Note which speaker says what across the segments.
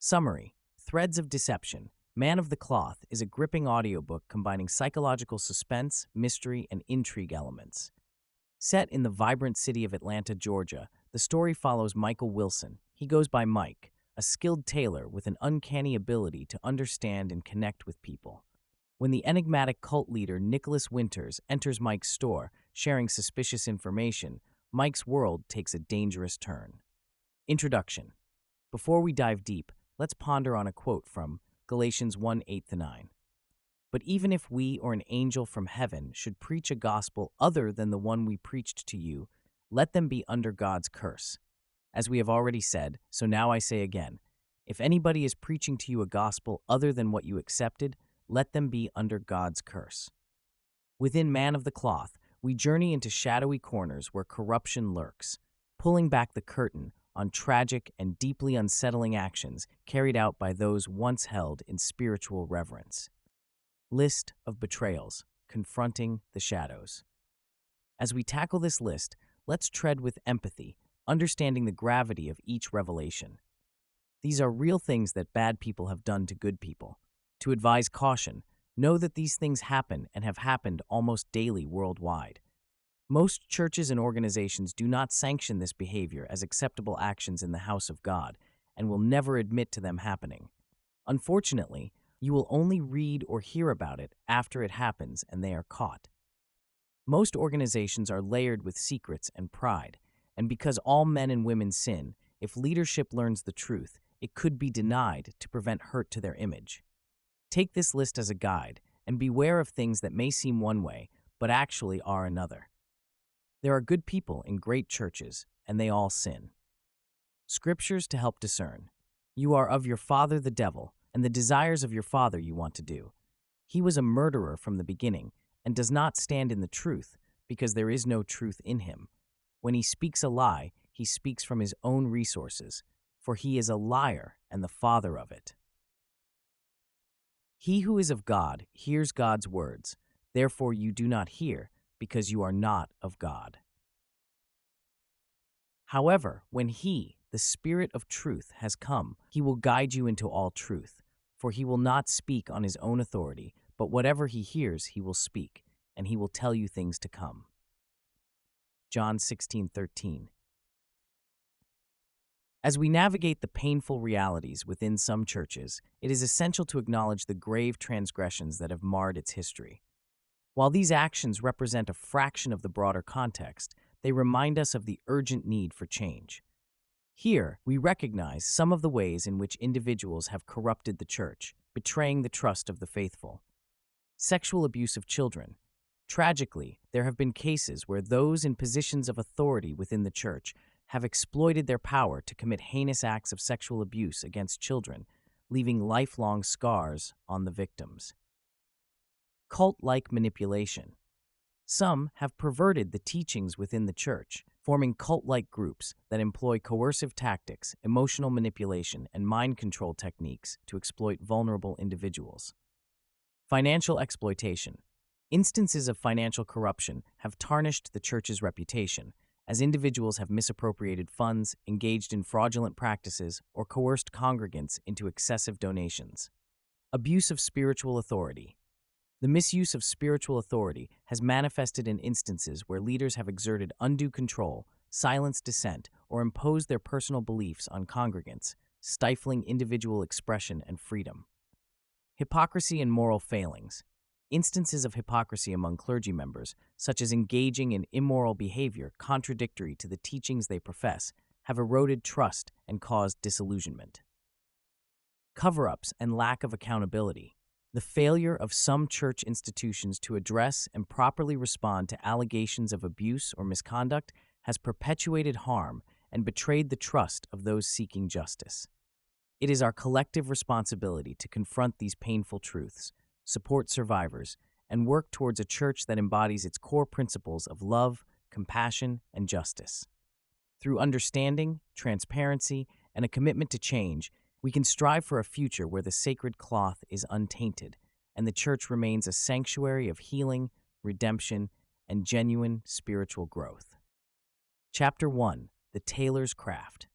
Speaker 1: Summary: Threads of Deception. Man of the Cloth is a gripping audiobook combining psychological suspense, mystery, and intrigue elements. Set in the vibrant city of Atlanta, Georgia, the story follows Michael Wilson. He goes by Mike, a skilled tailor with an uncanny ability to understand and connect with people. When the enigmatic cult leader Nicholas Winters enters Mike's store, sharing suspicious information, Mike's world takes a dangerous turn. Introduction. Before we dive deep, let's ponder on a quote from Galatians 1:8-9. But even if we or an angel from heaven should preach a gospel other than the one we preached to you, let them be under God's curse. As we have already said, so now I say again, if anybody is preaching to you a gospel other than what you accepted, let them be under God's curse. Within Man of the Cloth, we journey into shadowy corners where corruption lurks, pulling back the curtain on tragic and deeply unsettling actions carried out by those once held in spiritual reverence. List of betrayals, confronting the shadows. As we tackle this list, let's tread with empathy, understanding the gravity of each revelation. These are real things that bad people have done to good people. To advise caution, know that these things happen and have happened almost daily worldwide. Most churches and organizations do not sanction this behavior as acceptable actions in the house of God and will never admit to them happening. Unfortunately, you will only read or hear about it after it happens and they are caught. Most organizations are layered with secrets and pride, and because all men and women sin, if leadership learns the truth, it could be denied to prevent hurt to their image. Take this list as a guide and beware of things that may seem one way, but actually are another. There are good people in great churches, and they all sin. Scriptures to help discern. You are of your father the devil, and the desires of your father you want to do. He was a murderer from the beginning, and does not stand in the truth, because there is no truth in him. When he speaks a lie, he speaks from his own resources, for he is a liar and the father of it. He who is of God hears God's words, therefore you do not hear, because you are not of God. However, when he, the Spirit of truth, has come, he will guide you into all truth, for he will not speak on his own authority, but whatever he hears he will speak, and he will tell you things to come. John 16:13. As we navigate the painful realities within some churches, it is essential to acknowledge the grave transgressions that have marred its history. While these actions represent a fraction of the broader context, they remind us of the urgent need for change. Here, we recognize some of the ways in which individuals have corrupted the church, betraying the trust of the faithful. Sexual abuse of children. Tragically, there have been cases where those in positions of authority within the church have exploited their power to commit heinous acts of sexual abuse against children, leaving lifelong scars on the victims. Cult-like manipulation. Some have perverted the teachings within the church, forming cult-like groups that employ coercive tactics, emotional manipulation, and mind control techniques to exploit vulnerable individuals. Financial exploitation. Instances of financial corruption have tarnished the church's reputation, as individuals have misappropriated funds, engaged in fraudulent practices, or coerced congregants into excessive donations. Abuse of spiritual authority. The misuse of spiritual authority has manifested in instances where leaders have exerted undue control, silenced dissent, or imposed their personal beliefs on congregants, stifling individual expression and freedom. Hypocrisy and moral failings. Instances of hypocrisy among clergy members, such as engaging in immoral behavior contradictory to the teachings they profess, have eroded trust and caused disillusionment. Cover-ups and lack of accountability. The failure of some church institutions to address and properly respond to allegations of abuse or misconduct has perpetuated harm and betrayed the trust of those seeking justice. It is our collective responsibility to confront these painful truths, support survivors, and work towards a church that embodies its core principles of love, compassion, and justice. Through understanding, transparency, and a commitment to change, we can strive for a future where the sacred cloth is untainted and the church remains a sanctuary of healing, redemption, and genuine spiritual growth. Chapter 1: The Tailor's Craft.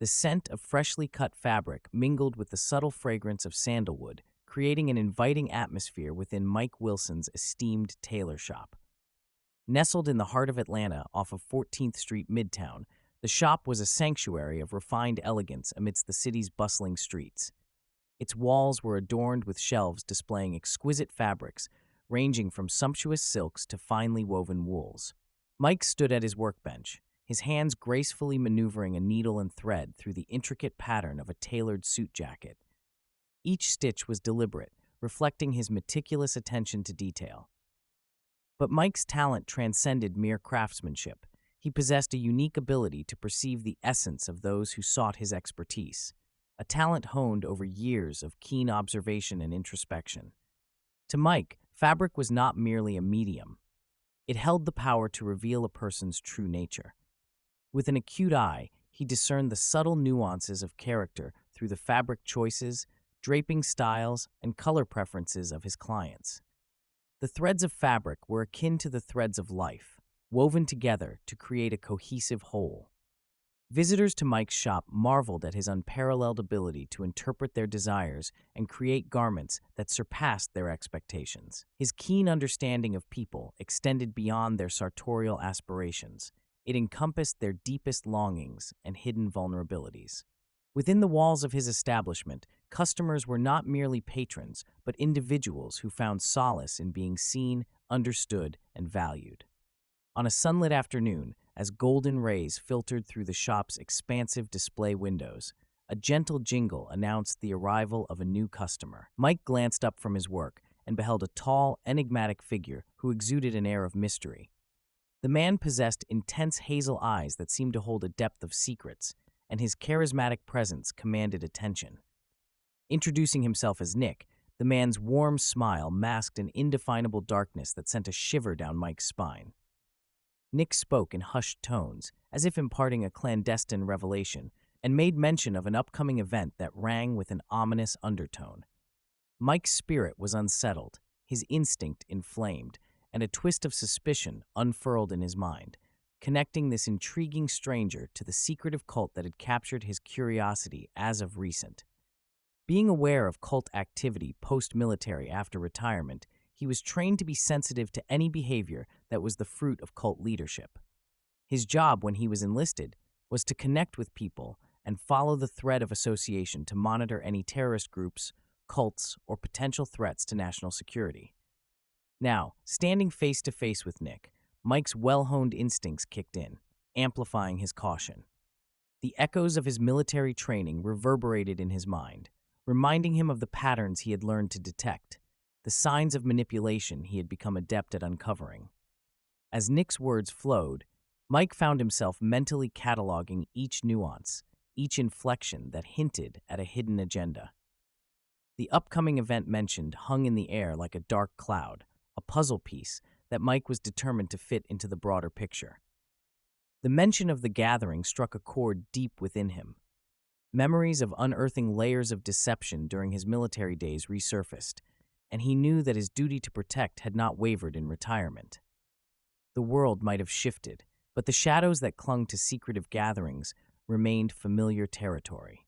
Speaker 1: The scent of freshly cut fabric mingled with the subtle fragrance of sandalwood, creating an inviting atmosphere within Mike Wilson's esteemed tailor shop. Nestled in the heart of Atlanta off of 14th Street Midtown, the shop was a sanctuary of refined elegance amidst the city's bustling streets. Its walls were adorned with shelves displaying exquisite fabrics, ranging from sumptuous silks to finely woven wools. Mike stood at his workbench, his hands gracefully maneuvering a needle and thread through the intricate pattern of a tailored suit jacket. Each stitch was deliberate, reflecting his meticulous attention to detail. But Mike's talent transcended mere craftsmanship. He possessed a unique ability to perceive the essence of those who sought his expertise, a talent honed over years of keen observation and introspection. To Mike, fabric was not merely a medium. It held the power to reveal a person's true nature. With an acute eye, he discerned the subtle nuances of character through the fabric choices, draping styles, and color preferences of his clients. The threads of fabric were akin to the threads of life, woven together to create a cohesive whole. Visitors to Mike's shop marveled at his unparalleled ability to interpret their desires and create garments that surpassed their expectations. His keen understanding of people extended beyond their sartorial aspirations. It encompassed their deepest longings and hidden vulnerabilities. Within the walls of his establishment, customers were not merely patrons, but individuals who found solace in being seen, understood, and valued. On a sunlit afternoon, as golden rays filtered through the shop's expansive display windows, a gentle jingle announced the arrival of a new customer. Mike glanced up from his work and beheld a tall, enigmatic figure who exuded an air of mystery. The man possessed intense hazel eyes that seemed to hold a depth of secrets, and his charismatic presence commanded attention. Introducing himself as Nick, the man's warm smile masked an indefinable darkness that sent a shiver down Mike's spine. Nick spoke in hushed tones, as if imparting a clandestine revelation, and made mention of an upcoming event that rang with an ominous undertone. Mike's spirit was unsettled, his instinct inflamed, and a twist of suspicion unfurled in his mind, connecting this intriguing stranger to the secretive cult that had captured his curiosity as of recent. Being aware of cult activity post-military after retirement, he was trained to be sensitive to any behavior that was the fruit of cult leadership. His job when he was enlisted was to connect with people and follow the thread of association to monitor any terrorist groups, cults, or potential threats to national security. Now, standing face to face with Nick, Mike's well-honed instincts kicked in, amplifying his caution. The echoes of his military training reverberated in his mind, reminding him of the patterns he had learned to detect, the signs of manipulation he had become adept at uncovering. As Nick's words flowed, Mike found himself mentally cataloging each nuance, each inflection that hinted at a hidden agenda. The upcoming event mentioned hung in the air like a dark cloud, a puzzle piece that Mike was determined to fit into the broader picture. The mention of the gathering struck a chord deep within him. Memories of unearthing layers of deception during his military days resurfaced, and he knew that his duty to protect had not wavered in retirement. The world might have shifted, but the shadows that clung to secretive gatherings remained familiar territory.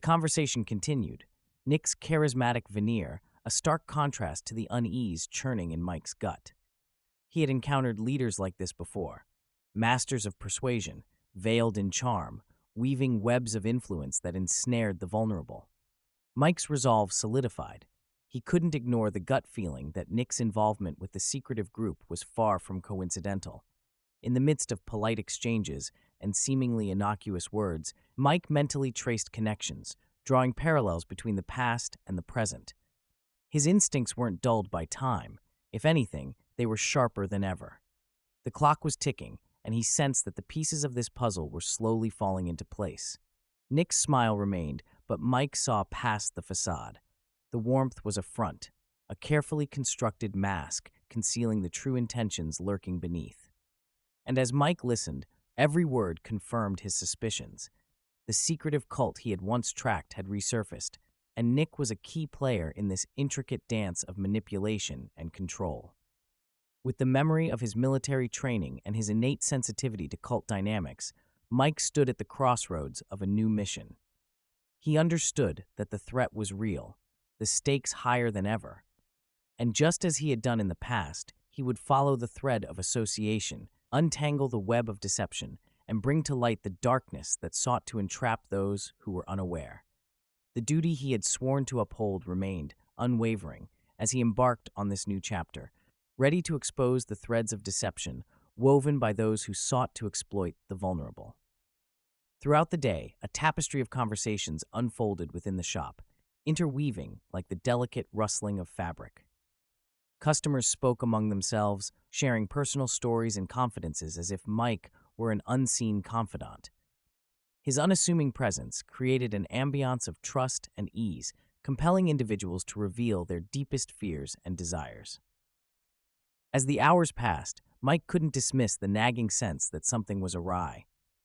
Speaker 1: The conversation continued, Nick's charismatic veneer a stark contrast to the unease churning in Mike's gut. He had encountered leaders like this before, masters of persuasion, veiled in charm, weaving webs of influence that ensnared the vulnerable. Mike's resolve solidified. He couldn't ignore the gut feeling that Nick's involvement with the secretive group was far from coincidental. In the midst of polite exchanges and seemingly innocuous words, Mike mentally traced connections, drawing parallels between the past and the present. His instincts weren't dulled by time. If anything, they were sharper than ever. The clock was ticking, and he sensed that the pieces of this puzzle were slowly falling into place. Nick's smile remained, but Mike saw past the facade. The warmth was a front, a carefully constructed mask concealing the true intentions lurking beneath. And as Mike listened, every word confirmed his suspicions. The secretive cult he had once tracked had resurfaced, and Nick was a key player in this intricate dance of manipulation and control. With the memory of his military training and his innate sensitivity to cult dynamics, Mike stood at the crossroads of a new mission. He understood that the threat was real, the stakes higher than ever. And just as he had done in the past, he would follow the thread of association, untangle the web of deception, and bring to light the darkness that sought to entrap those who were unaware. The duty he had sworn to uphold remained unwavering as he embarked on this new chapter, ready to expose the threads of deception woven by those who sought to exploit the vulnerable. Throughout the day, a tapestry of conversations unfolded within the shop, interweaving like the delicate rustling of fabric. Customers spoke among themselves, sharing personal stories and confidences as if Mike were an unseen confidant. His unassuming presence created an ambiance of trust and ease, compelling individuals to reveal their deepest fears and desires. As the hours passed, Mike couldn't dismiss the nagging sense that something was awry.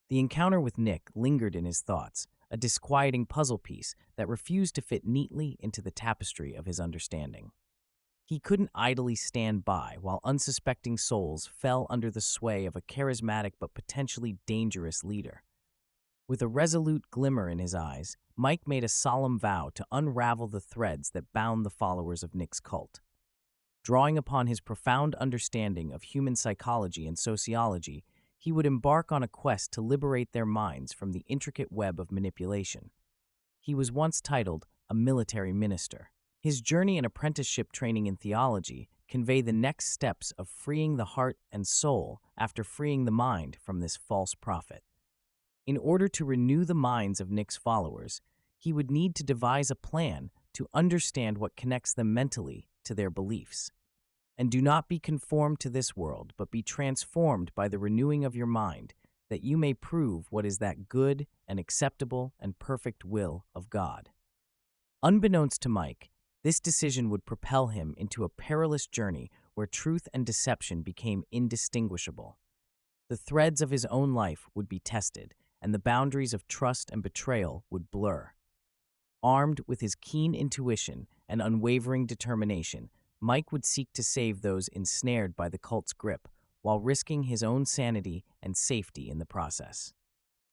Speaker 1: The encounter with Nick lingered in his thoughts, a disquieting puzzle piece that refused to fit neatly into the tapestry of his understanding. He couldn't idly stand by while unsuspecting souls fell under the sway of a charismatic but potentially dangerous leader. With a resolute glimmer in his eyes, Mike made a solemn vow to unravel the threads that bound the followers of Nick's cult. Drawing upon his profound understanding of human psychology and sociology, he would embark on a quest to liberate their minds from the intricate web of manipulation. He was once titled a military minister. His journey and apprenticeship training in theology convey the next steps of freeing the heart and soul after freeing the mind from this false prophet. In order to renew the minds of Nick's followers, he would need to devise a plan to understand what connects them mentally to their beliefs. And do not be conformed to this world, but be transformed by the renewing of your mind, that you may prove what is that good and acceptable and perfect will of God. Unbeknownst to Mike, this decision would propel him into a perilous journey where truth and deception became indistinguishable. The threads of his own life would be tested, and the boundaries of trust and betrayal would blur. Armed with his keen intuition and unwavering determination, Mike would seek to save those ensnared by the cult's grip, while risking his own sanity and safety in the process.